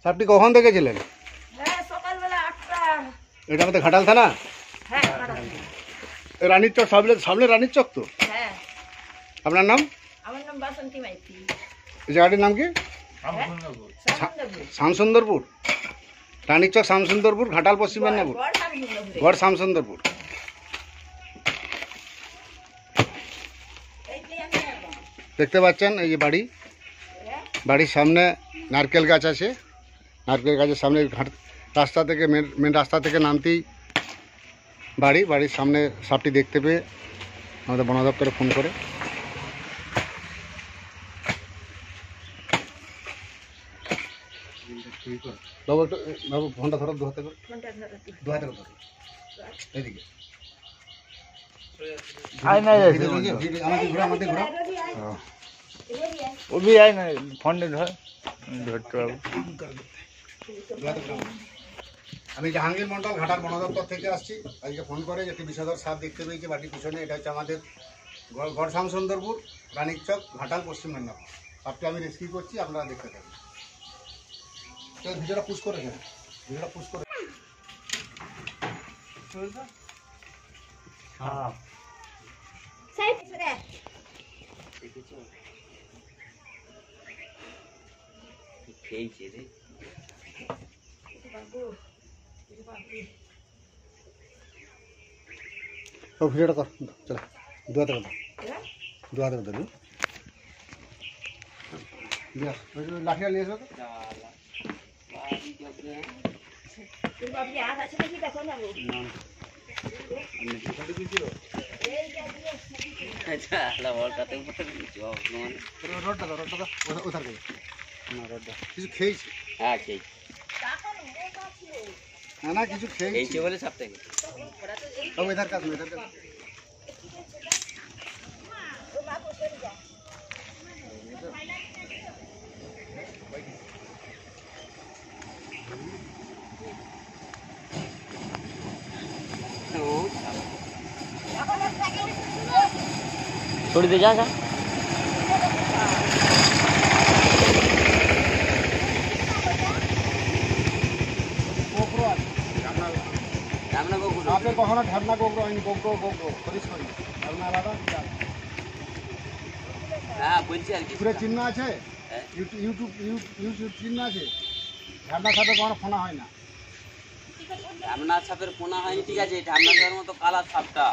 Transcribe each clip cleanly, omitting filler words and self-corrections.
সাপটি কখন দেখেছিলেন? সকালবেলা 8টা। এটা আমাদের ঘাটাল থানা? হ্যাঁ, রানীর চক সামনে রানীর চক তো? হ্যাঁ। আপনার নাম? আমার নাম বাসন্তী মাইতি। এই জায়গাটির নাম কি? শামসুন্দরপুর। রানীর চক শামসুন্দরপুর, ঘাটাল, পশ্চিম মেদিনীপুর। গড় শামসুন্দরপুর। দেখতে পাচ্ছেন এই যে বাড়ির সামনে নারকেল গাছ আছে। নারকেল গাছের সামনে রাস্তা থেকে মেন রাস্তা থেকে নামতেই বাড়ির সামনে সাপটি দেখতে পেয়ে আমাদের বন দপ্তরে ফোন করে বাবু একটু বাবু ফোনটা ধরো, দু হাতে করে ধরো এইদিকে আমাদের ঘোরা वो भी आए ना फोन धर ধরতে পারবো। আমি জাহাঙ্গীর মন্ডল, ঘাটাল বন দপ্তর থেকে আসছি। আজকে ফোন করে যে একটি বিষধর সাপ দেখতে পেয়েছি বাড়ির পিছনে। এটা হচ্ছে আমাদের গড় শামসুন্দরপুর, রানীর চক, ঘাটাল, পশ্চিম মেদিনীপুর। সাপটি আমি রেস্কিউ করছি, আপনারা দেখতে থাকুন। ভিডিওটা পুশ করে খেয়েছে রে ভিডিওটা কর, চলো দু হাতে কথা লাঠিটা নিয়ে এসো। কিছু খেয়েছি? হ্যাঁ খেয়েছি। না কিছু খেয়েছি বলে সাপ থেকে এধার কাজ छोड़ दे जा আপনার কখনো ঢাবনা গোবর হয়নি? গোবর খরিস করি ঢাবনা আলাদা। হ্যাঁ বলছি আর কি পুরো চিহ্ন আছে, ইউটিউব চিহ্ন আছে। ঢাবনার সাথে কখনো ফোনা হয় না। ঢামনার সাপের পোনা হয়নি, ঠিক আছে। ঢামনা সাপের মতো কালার সাপটা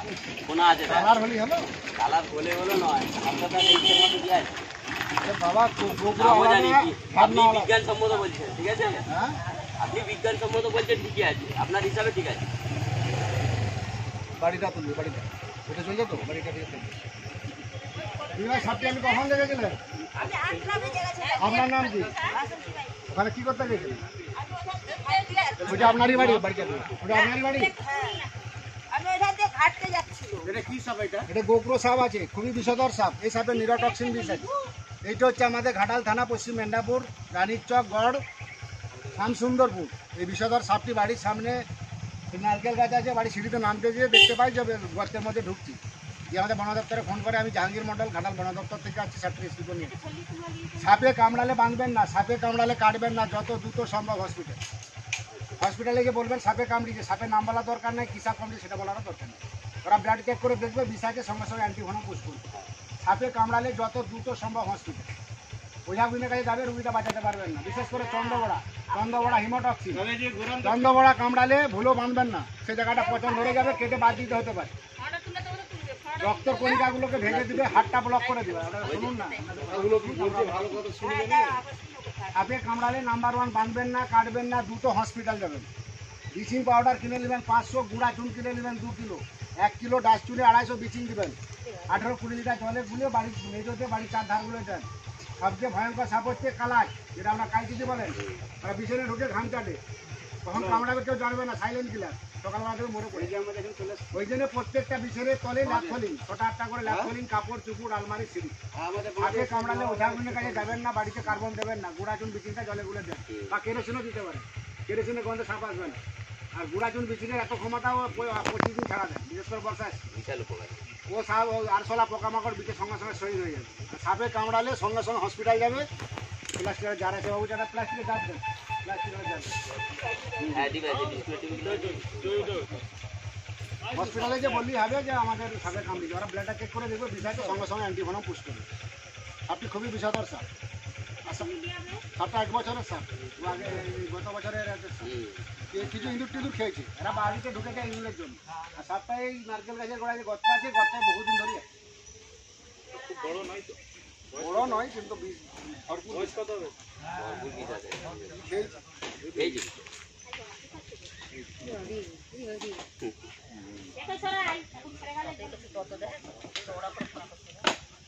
পোনা আছে। কালার হলেই হলো, কালার হলে নয়। সাপটা তার এইটার মতো কি আছে বাবা? আপনি বিজ্ঞানসম্মত বলছেন, ঠিক আছে। আপনি বিজ্ঞানসম্মত বলছেন, ঠিকই আছে, আপনার হিসাবে ঠিক আছে। বাড়িটা তুলবে, বাড়িটা ওটা চলে যেত, বাড়িটা দিয়ে তুলবে। সাপটি আমি কখন দেখেছিলেন? আপনার নাম কি? ওখানে কি করতে গেছিলেন? ওটা আপনারই বাড়ি? ওটা আপনারই বাড়ি? এটা কি সাপ? এটা গোগ্র সাপ আছে, খুবই বিষধর সাপ। এই সাপের নিউরোটক্সিন বিষ আছে। এইটা হচ্ছে আমাদের ঘাটাল থানা, পশ্চিম মেদিনীপুর, রানীর চক, গড় শামসুন্দরপুর। এই বিষধর সাপটি বাড়ির সামনে নারকেল গাছ আছে, বাড়ির সিঁড়িতে নামতে যেয়ে দেখতে পাই যে গর্তের মধ্যে ঢুকছি। দিয়ে আমাদের বন দপ্তরে ফোন করে। আমি জাহাঙ্গীর মন্ডল, ঘাটাল বন দপ্তর থেকে আসছি সাপটি রেস্কিউ করে নিয়ে। সাপে কামড়ালে বাঁধবেন না, সাপে কামড়ালে কাটবেন না, যত দ্রুত সম্ভব হসপিটালে গিয়ে বলবেন সাপে কামড়িয়েছে। সাপের নাম বলার দরকার নেই, কী সাপ কামড়িয়েছে সেটা বলারও দরকার নেই। ওরা ব্লাড চেক করে দেখবে, বিষ আছে, সঙ্গে সঙ্গে অ্যান্টিভেনম পুশ করবে। সাপে কামড়ালে যত দ্রুত সম্ভব হসপিটাল। ওঝা কাছে যাবে, রুগীটা বাঁচাতে পারবেন না। বিশেষ করে চন্দ্রবড়া হিমোটক্সিন। চন্দ্রবড়া কামড়ালে ভুলো বাঁধবেন না, সে জায়গাটা পচন ধরে যাবে, কেটে বাদ দিতে হতে পারে। রক্ত কণিকাগুলোকে ভেঙে দিবে, হাতটা ব্লক করে দিবে। শুনুন না, সাপে কামড়ালে নাম্বার 1 বাঁধবেন না, কাটবেন না, দ্রুত হসপিটাল যাবেন। ব্লিচিং পাউডার কিনে নেবেন 500, গুঁড়া চুন কিনে নেবেন 2 কিলো, 1 কিলো ডাস্ট চুনে 250 ব্লিচিং দেবেন। 18-20 লিটার জলে গুলিয়ে বাড়ির মেজোতে বাড়ির 4 ধারগুলো দেন। সবচেয়ে ভয়ঙ্কর সাপ হচ্ছে কালাচ, যেটা আমরা কাইচিতি বলেন। ওরা বিছানে ঢুকে ঘাম কাটে, তখন কামড়াবে কেউ জানবে না, সাইলেন্ট কিলার। সকালবেলা থেকে মরে পড়ে। ওই জন্য প্রত্যেকটা বিছানের তলে ল্যাপথলিন, 6টা করে ল্যাপথলিন, কাপড় চুপুর, আলমারি, সিঁড়ি। সাপে কামড়ালে ওঝাগুলির কাছে যাবেন না, বাড়িতে কার্বন দেবেন না, গুঁড়া চুন বিচিনটা জলে গুলে দেন, বা কেরোসিনও দিতে পারেন। কেরোসিনের গন্ধে সাপ আসবে না। আর গুঁড়া চুন বিচিনের এত ক্ষমতাও 25 দিন ছাড়া দেন, বিশেষ করে বর্ষায়। ও সাপ আরশোলা পোকামাকড় বিচে সঙ্গে সঙ্গে শহীদ হয়ে যাবে। সাপে কামড়ালে সঙ্গে সঙ্গে হসপিটাল যাবে। প্লাস্টিকের জার আছে বাবু, যারা প্লাস্টিকের জার দেন, হ্যাঁ ঠিক আছে ডিসপ্লে হসপিটালে যে বললি হবে যে আমাদের সাপে কামড়িয়েছে, ওরা ব্লাডটা চেক করে দেখবে বিষয়টা সঙ্গে সঙ্গে অ্যান্টিভেনম পুশ করবে। সাপটি খুবই বিষধর সাপ। সাপটা 1 বছরের সাপ, আগে গত বছরের একটা সাপ। কিছু ইঁদুর টিঁদুর খেয়েছে, এরা বাড়িতে ঢুকে যায় ইঁদুরের জন্য। আর সাপটা এই নারকেল গাছের গোড়ায় যে গর্ত আছে, গর্তায় বহুদিন ধরে আছে। বড় নয় কিন্তু ভরপুর। খেয়েছে। এই যে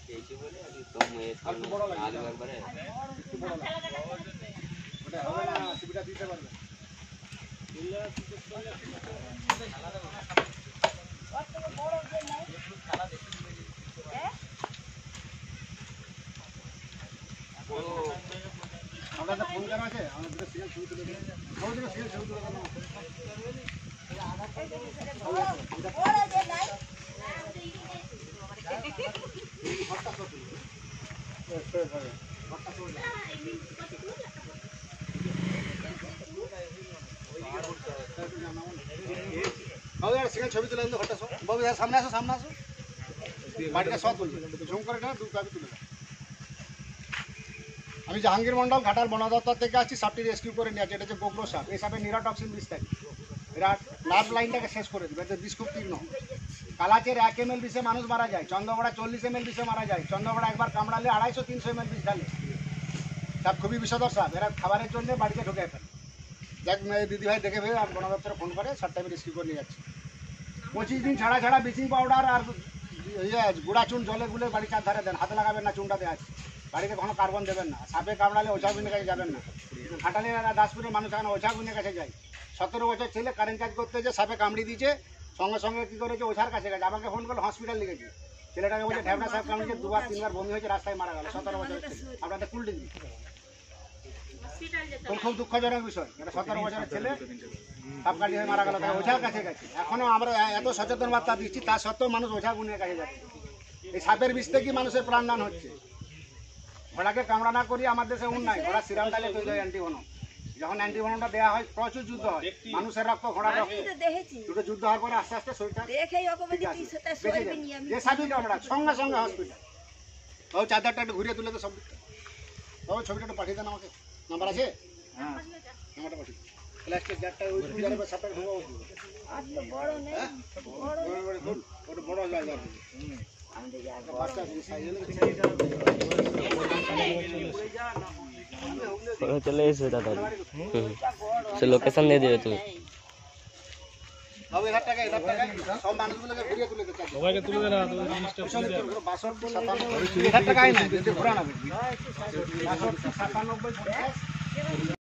খেয়েছি বলে একদম একটু বড় লাগে। আলু একবারে একটু বড় লাগে। ওটা হবে না, সুবিধা দিতে পারবে। আপনাদের ফোন করা আছে? আমার দুটো সিরিয়াল ছবি তুলে দেবেন। আমার দুটো সিরিয়াল ছবি তুলে দেবেন। বাবু আর সিরিয়াল ছবি তুলে দেন তো, ঘরটা সব। বাবু সামনে আসো, সামনে আসো। বাড়িটা সব তুলবে, ঝুম করে না, 2 কপি তুলে দাও। আমি জাহাঙ্গীর মন্ডল, ঘাটাল বন দপ্তর থেকে আসছি। সাপটি রেস্কিউ করে নিয়ে আসছি। এটা হচ্ছে গোগ্রো সাপ। এই সাপের নিউরোটক্সিন বিষ থাকে, এরা নার্ভ লাইনটাকে শেষ করে দেবে। এতে বিষ খুব তীক্ষ্ণ। কালাচের 1 ml বিষে মানুষ মারা যায়, চন্দ্রগড়া 40 ml বিষে মারা যায়। চন্দ্রগড়া একবার কামড়ালে 250-300 ml বিষ ঢালে। সাপ খুবই বিষধর সাপ, এরা খাবারের জন্য বাড়িতে ঢুকে ফেলে। দেখ দিদিভাই দেখে ভেবে বন দপ্তরে ফোন করে, সাপটা আমি রেস্কিউ করে নিয়ে যাচ্ছি। 25 দিন ছাড়া ছাড়া ব্লিচিং পাউডার আর গুঁড়া চুন জলে গুলে বাড়ি চারধারে দেন। হাতে লাগাবেন না, চুনটাতে আছে। বাড়িতে কখনো কার্বন দেবেন না। সাপে কামড়ালে ওঝা গুনের কাছে যাবেন না। ঘাটালে দাসপুরের মানুষ এখন ওঝা গুনের কাছে যায়। 17 বছর ছেলে কারেন্ট কাজ করতে যে সাপে কামড়ি দিয়েছে, সঙ্গে সঙ্গে কী করেছে, ওঝার কাছে গেছে। আমাকে ফোন করলো, হসপিটাল লিখেছি। ছেলেটাকে বলছে ঢ্যাবনা সাপ কামড়িয়েছে, 2-3 বার বমি হয়েছে, রাস্তায় মারা গেল। 17 বছরের ছেলে। আপনাদের কুলটি দিন। খুব দুঃখজনক বিষয়, এটা 17 বছরের ছেলে সাপ কাটি হয়ে মারা গেল, তাই ওঝার কাছে গেছে। এখনো আমরা এত সচেতন বার্তা দিচ্ছি, তা সত্ত্বেও মানুষ ওঝা গুনের কাছে যাচ্ছে। এই সাপের বিষ থেকেই মানুষের প্রাণদান হচ্ছে। ঘোড়াকে কামড়া না করি আমার দেশে নাই। ঘোড়া সিরাম ডালে তৈরি হয় অ্যান্টিভেনম। যখন অ্যান্টিভেনমটা দেওয়া হয়, প্রচুর যুদ্ধ হয়। মানুষের রক্ত, ঘোড়ার রক্ত, দুটো যুদ্ধ হওয়ার পরে আস্তে আস্তে শরীরটা ঠিক আছে, বেঁচে যায়। যে সাপই কামড়া সঙ্গে সঙ্গে হসপিটাল। তাও চাদরটা একটু ঘুরিয়ে তুলে তো সব দিকটা। তাও ছবিটা একটু পাঠিয়ে দেন আমাকে। নাম্বার আছে? হ্যাঁ, নাম্বারটা পাঠিয়ে দিন। প্লাস্টিক জারটা ওই জায়গায় সাপটা ঢোকাবো। হ্যাঁ, ওটা বড় জায়গা। বাচ্চা সাইজে চলে এসো দাদা, সে লোকেশন দিয়ে দেবে তুমি। বাবু 1000 টাকা, 1000 টাকা সব মানুষগুলোকে ঘুরিয়ে তুলে দিতে হবে। সবাইকে তুলে দেনা, তো জিনিসটা 62 57 1000 টাকাই না, যদি ঘোরা না 62 97 50